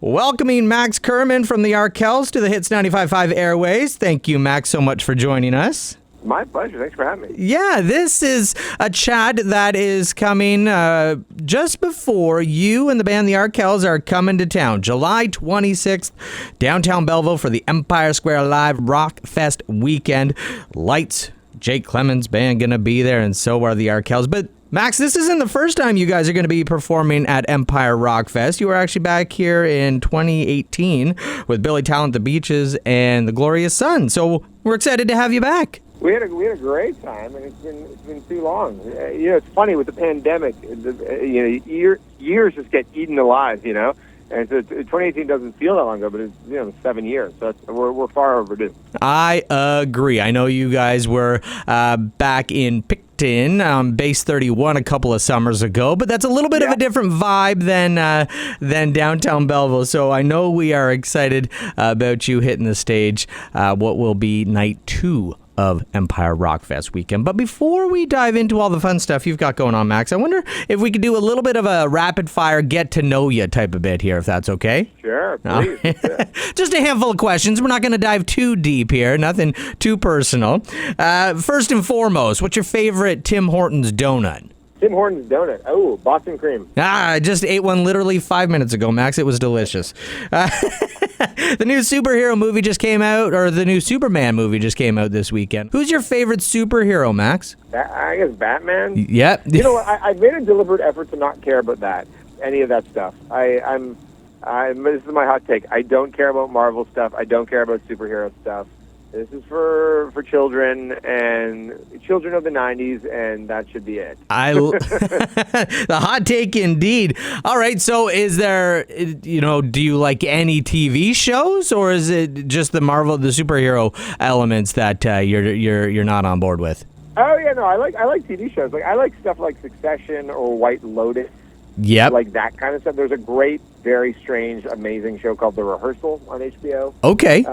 Welcoming Max Kerman from the Arkells to the Hits 95.5 Airways. Thank you, Max, so much for joining us. My pleasure. Thanks for having me. Yeah, this is a chat that is coming just before you and the band The Arkells are coming to town. July 26th, downtown Belleville for the Empire Square Live Rockfest weekend. Lights, Jake Clemens' band going to be there, and so are the Arkells. But Max, this isn't the first time you guys are going to be performing at Empire Rockfest. You were actually back here in 2018 with Billy Talent, The Beaches, and The Glorious Sun. So we're excited to have you back. We had a great time, and it's been too long. It's funny with the pandemic. Years just get eaten alive. And so 2018 doesn't feel that long ago, but it's 7 years. So we're far overdue. I agree. I know you guys were back in Picton, Base 31 a couple of summers ago, but that's a little bit of a different vibe than downtown Belleville. So I know we are excited about you hitting the stage. What will be night 2 of Empire Rockfest weekend. But before we dive into all the fun stuff you've got going on, Max, I wonder if we could do a little bit of a rapid fire get to know you type of bit here, if that's okay. Sure, please. Just a handful of questions. We're not going to dive too deep here. Nothing too personal. First and foremost, what's your favorite Tim Hortons donut? Tim Hortons donut. Oh, Boston cream. I just ate one literally 5 minutes ago, Max. It was delicious. The new superhero movie just came out, or the new Superman movie just came out this weekend. Who's your favorite superhero, Max? I guess Batman. Yep. You know what? I made a deliberate effort to not care about any of that stuff. This is my hot take. I don't care about Marvel stuff. I don't care about superhero stuff. This is for children and children of the 90s, and that should be it. The hot take indeed. All right, so is there, do you like any TV shows, or is it just the superhero elements that you're not on board with? Oh yeah, no, I like TV shows. Like I like stuff like Succession or White Lotus. Yep. Like that kind of stuff. There's a great, very strange, amazing show called The Rehearsal on HBO. Okay.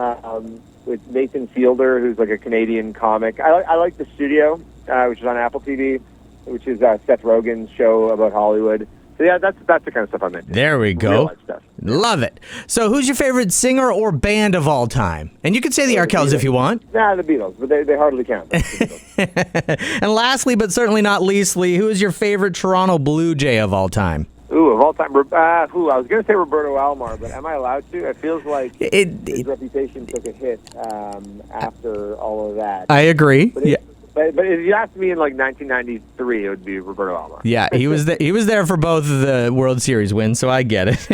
With Nathan Fielder, who's like a Canadian comic. I like The Studio, which is on Apple TV, which is Seth Rogen's show about Hollywood. So yeah, that's the kind of stuff I'm into. There we go. Real life stuff. Love it. So who's your favorite singer or band of all time? And you can say the Arkells if you want. Nah, the Beatles, but they hardly count. And lastly, but certainly not leastly, who is your favorite Toronto Blue Jay of all time? Ooh, of all time, I was going to say Roberto Alomar, but am I allowed to? It feels like his reputation took a hit after all of that. I agree. But if you asked me in like 1993, it would be Roberto Alomar. Yeah, he was there for both of the World Series wins, so I get it.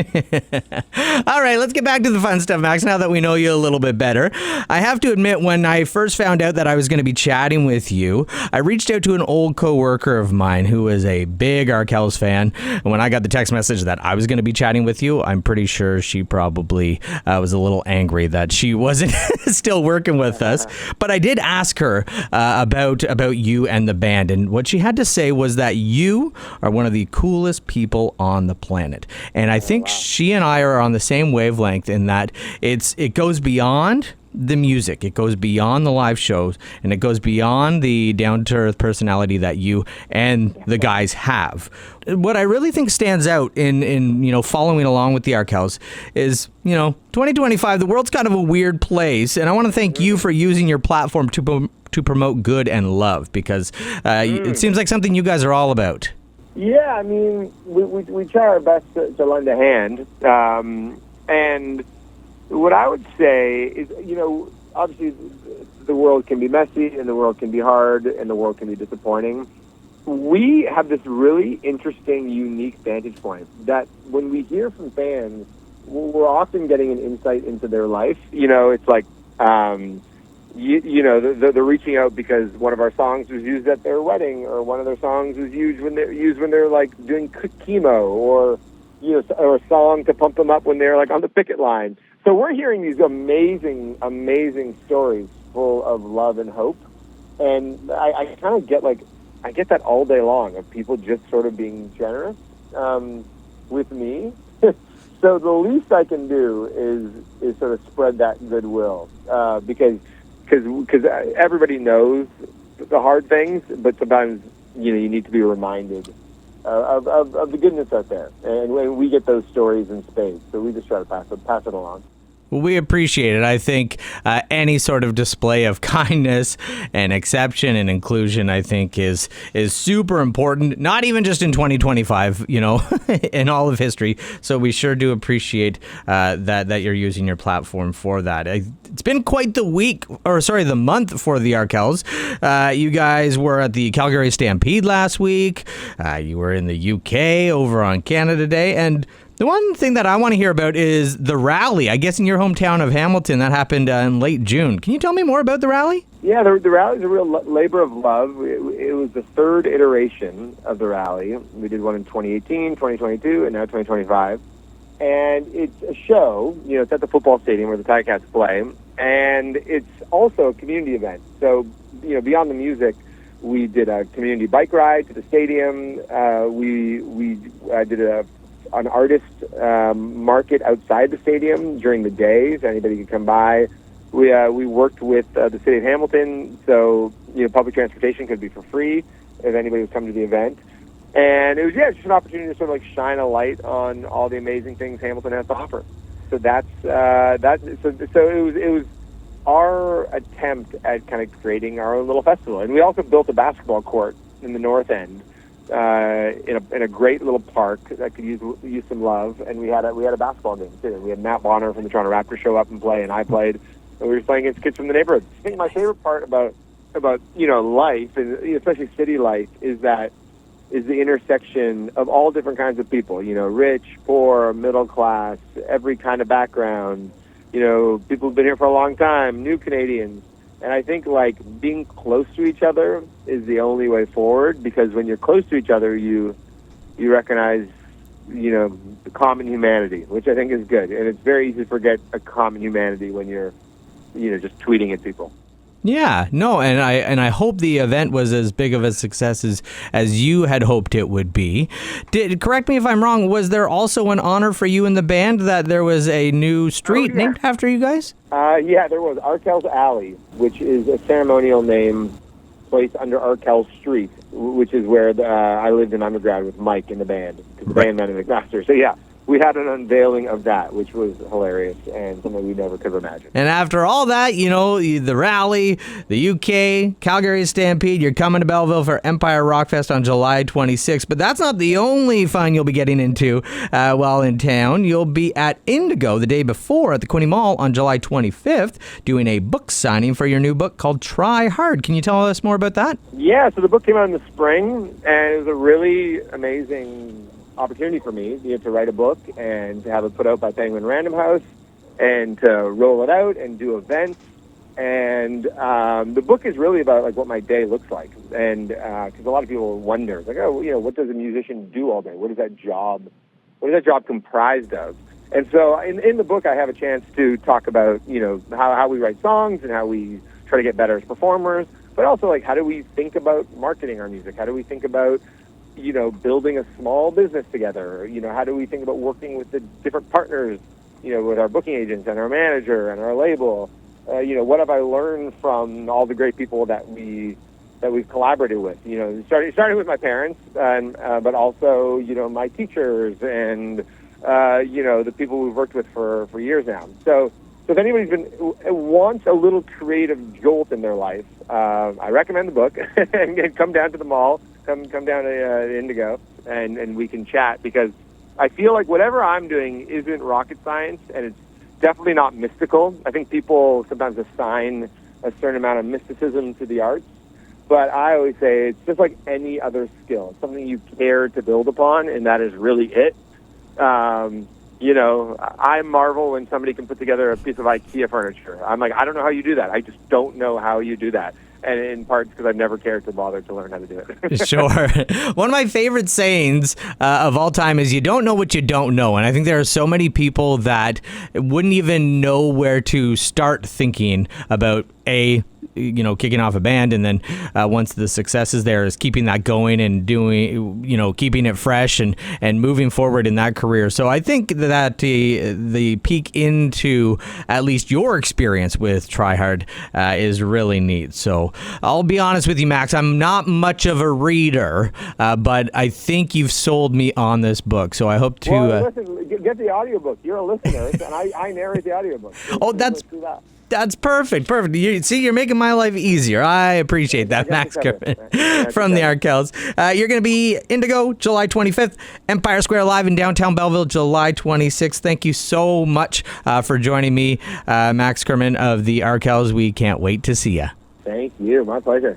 All right, let's get back to the fun stuff, Max, now that we know you a little bit better. I have to admit, when I first found out that I was going to be chatting with you, I reached out to an old coworker of mine who was a big Arkells fan. And when I got the text message that I was going to be chatting with you, I'm pretty sure she probably was a little angry that she wasn't still working with us. But I did ask her about you and the band, and what she had to say was that you are one of the coolest people on the planet. And I think she and I are on the same wavelength in that it goes beyond the music, it goes beyond the live shows, and it goes beyond the down-to-earth personality that you and the guys have. What I really think stands out in following along with the Arkells is 2025, the world's kind of a weird place, and I want to thank you for using your platform to promote good and love, because it seems like something you guys are all about. Yeah, I mean, we try our best to lend a hand, and what I would say is, obviously the world can be messy, and the world can be hard, and the world can be disappointing. We have this really interesting, unique vantage point that when we hear from fans, we're often getting an insight into their life. It's like, they're reaching out because one of our songs was used at their wedding, or one of their songs was used when they're like doing chemo, or a song to pump them up when they're like on the picket line. So we're hearing these amazing, amazing stories full of love and hope, and I kind of get that all day long of people just sort of being generous with me. So the least I can do is sort of spread that goodwill, because everybody knows the hard things, but sometimes you need to be reminded of the goodness out there, and when we get those stories in spades, so we just try to pass it along. Well, we appreciate it. I think any sort of display of kindness and exception and inclusion, I think, is super important, not even just in 2025, in all of history. So we sure do appreciate that you're using your platform for that. It's been quite the month for the Arkells. You guys were at the Calgary Stampede last week. You were in the UK over on Canada Day, and the one thing that I want to hear about is the rally, I guess in your hometown of Hamilton. That happened in late June. Can you tell me more about the rally? Yeah, the rally is a real labor of love. It was the third iteration of the rally. We did one in 2018, 2022, and now 2025. And it's a show, it's at the football stadium where the Ticats play, and it's also a community event. So, beyond the music, we did a community bike ride to the stadium. We did an artist market outside the stadium during the day, so anybody could come by. We worked with the city of Hamilton, so public transportation could be for free if anybody was coming to the event. And it was just an opportunity to sort of shine a light on all the amazing things Hamilton has to offer. So it was our attempt at kind of creating our own little festival. And we also built a basketball court in the north end. In a great little park that could use some love, and we had a basketball game too. We had Matt Bonner from the Toronto Raptors show up and play, and I played, and we were playing against kids from the neighborhood. I think my favorite part about life, and especially city life, is the intersection of all different kinds of people. Rich, poor, middle class, every kind of background. People who've been here for a long time, new Canadians. And I think being close to each other is the only way forward, because when you're close to each other, you recognize, the common humanity, which I think is good. And it's very easy to forget a common humanity when you're, just tweeting at people. Yeah, no, and I hope the event was as big of a success as you had hoped it would be. Correct me if I'm wrong, was there also an honor for you in the band that there was a new street named after you guys? Yeah, there was Arkells Alley, which is a ceremonial name placed under Arkells Street, which is where I lived in undergrad with Mike in the band, because the band met in McMaster. So yeah, we had an unveiling of that, which was hilarious and something we never could have imagined. And after all that, the rally, the UK, Calgary Stampede, you're coming to Belleville for Empire Rockfest on July 26th. But that's not the only fun you'll be getting into while in town. You'll be at Indigo the day before at the Quinte Mall on July 25th doing a book signing for your new book called Try Hard. Can you tell us more about that? Yeah, so the book came out in the spring, and it was a really amazing opportunity for me to write a book and to have it put out by Penguin Random House and to roll it out and do events. And the book is really about what my day looks like. And because a lot of people wonder, what does a musician do all day? What is that job comprised of? And so in the book, I have a chance to talk about, how we write songs and how we try to get better as performers, but also how do we think about marketing our music? How do we think about building a small business together? How do we think about working with the different partners, with our booking agents and our manager and our label? What have I learned from all the great people that we've collaborated with? Starting with my parents, and but also my teachers and the people we've worked with for years now. So if anybody's wants a little creative jolt in their life, I recommend the book and come down to the mall. Come down to Indigo, and we can chat, because I feel like whatever I'm doing isn't rocket science, and it's definitely not mystical. I think people sometimes assign a certain amount of mysticism to the arts, but I always say it's just like any other skill. It's something you care to build upon, and that is really it. I marvel when somebody can put together a piece of IKEA furniture. I'm like, I don't know how you do that. I just don't know how you do that. And in part because I've never cared to bother to learn how to do it. Sure. One of my favorite sayings of all time is you don't know what you don't know. And I think there are so many people that wouldn't even know where to start thinking about kicking off a band, and then once the success is there, is keeping that going and doing, keeping it fresh and moving forward in that career. So I think that the peek into at least your experience with Try Hard is really neat. So I'll be honest with you, Max, I'm not much of a reader, but I think you've sold me on this book. So I hope to... Well, listen, get the audiobook. You're a listener, and I narrate the audiobook. That's perfect. You're making my life easier. I appreciate that, Max Kerman from the Arkells. You're going to be Indigo July 25th, Empire Square Live in downtown Belleville July 26th. Thank you so much for joining me, Max Kerman of the Arkells. We can't wait to see you. Thank you. My pleasure.